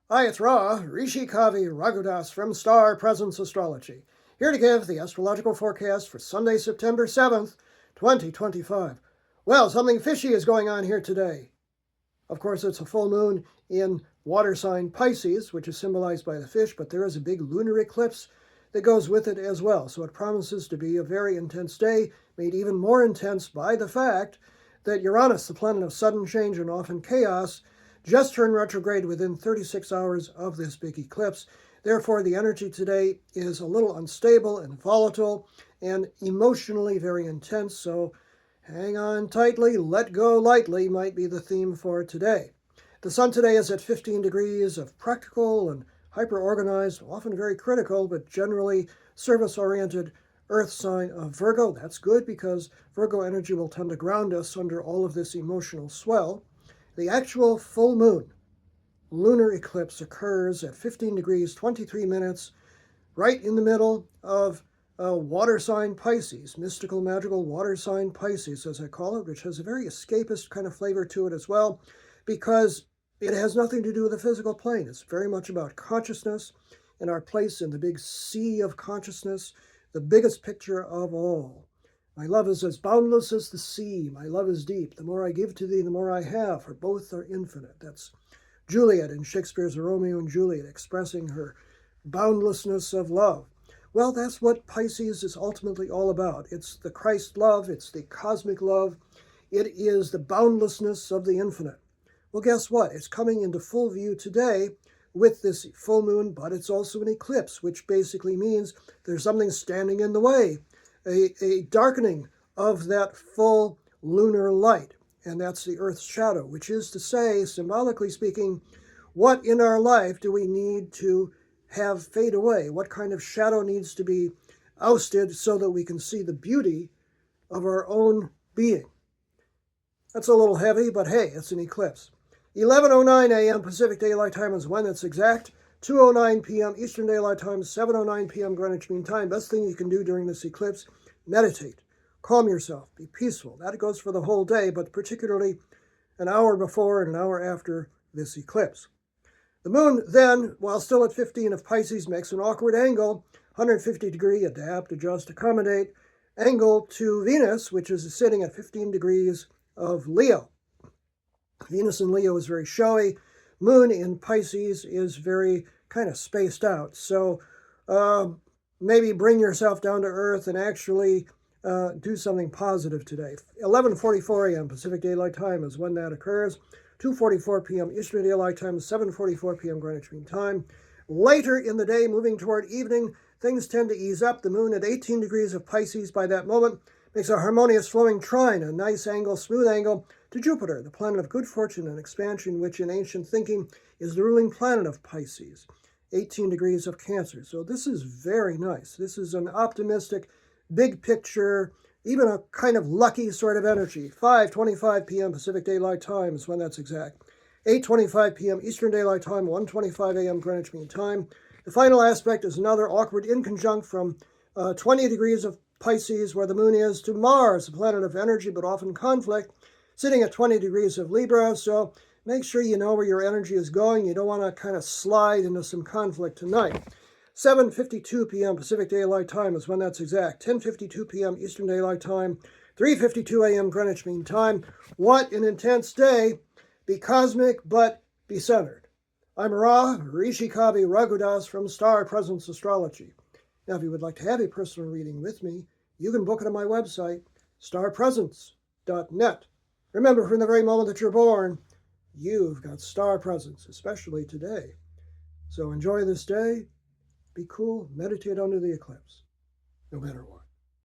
Hi, it's Ra, Rishi Kavi Raghudas from Star Presence Astrology, here to give the astrological forecast for Sunday, September 7th, 2025. Well, something fishy is going on here today. Of course, it's a full moon in water sign Pisces, which is symbolized by the fish, but there is a big lunar eclipse that goes with it as well. So it promises to be a very intense day, made even more intense by the fact that Uranus, the planet of sudden change and often chaos, just turned retrograde within 36 hours of this big eclipse. Therefore, the energy today is a little unstable and volatile and emotionally very intense. So hang on tightly, let go lightly might be the theme for today. The sun today is at 15 degrees of practical and hyper-organized, often very critical, but generally service-oriented earth sign of Virgo. That's good because Virgo energy will tend to ground us under all of this emotional swell. The actual full moon lunar eclipse occurs at 15 degrees, 23 minutes, right in the middle of water sign Pisces, mystical, magical water sign Pisces, as I call it, which has a very escapist kind of flavor to it as well, because it has nothing to do with the physical plane. It's very much about consciousness and our place in the big sea of consciousness, the biggest picture of all. My love is as boundless as the sea. My love is deep. The more I give to thee, the more I have, for both are infinite. That's Juliet in Shakespeare's Romeo and Juliet, expressing her boundlessness of love. Well, that's what Pisces is ultimately all about. It's the Christ love. It's the cosmic love. It is the boundlessness of the infinite. Well, guess what? It's coming into full view today with this full moon, but it's also an eclipse, which basically means there's something standing in the way. A darkening of that full lunar light, and that's the Earth's shadow, which is to say, symbolically speaking, what in our life do we need to have fade away? What kind of shadow needs to be ousted so that we can see the beauty of our own being? That's a little heavy, but hey, it's an eclipse. 11:09 a.m. Pacific Daylight Time is when it's exact. 2:09 p.m. Eastern Daylight Time, 7:09 p.m. Greenwich Mean Time. Best thing you can do during this eclipse, meditate, calm yourself, be peaceful. That goes for the whole day, but particularly an hour before and an hour after this eclipse. The moon then, while still at 15 of Pisces, makes an awkward angle, 150 degree, adapt, adjust, accommodate, angle to Venus, which is sitting at 15 degrees of Leo. Venus in Leo is very showy. Moon in Pisces is very kind of spaced out. So maybe bring yourself down to earth and actually do something positive today. 11:44 a.m. Pacific Daylight Time is when that occurs. 2:44 p.m. Eastern Daylight Time, 7:44 p.m. Greenwich Mean Time. Later in the day, moving toward evening, things tend to ease up. The moon at 18 degrees of Pisces by that moment makes a harmonious flowing trine, a nice angle, smooth angle, to Jupiter, the planet of good fortune and expansion, which in ancient thinking is the ruling planet of Pisces, 18 degrees of Cancer. So this is very nice. This is an optimistic, big picture, even a kind of lucky sort of energy. 5:25 p.m. Pacific Daylight Time is when that's exact. 8:25 p.m. Eastern Daylight Time, 1:25 a.m. Greenwich Mean Time. The final aspect is another awkward inconjunct from 20 degrees of Pisces, where the moon is, to Mars, a planet of energy but often conflict, sitting at 20 degrees of Libra. So make sure you know where your energy is going. You don't want to kind of slide into some conflict tonight. 7:52 p.m. Pacific Daylight Time is when that's exact. 10:52 p.m. Eastern Daylight Time. 3:52 a.m. Greenwich Mean Time. What an intense day. Be cosmic, but be centered. I'm Ra, Rishi Kavi Raghudas from Star Presence Astrology. Now, if you would like to have a personal reading with me, you can book it on my website, starpresence.net. Remember, from the very moment that you're born, you've got star presence, especially today. So enjoy this day, be cool, meditate under the eclipse, no matter what.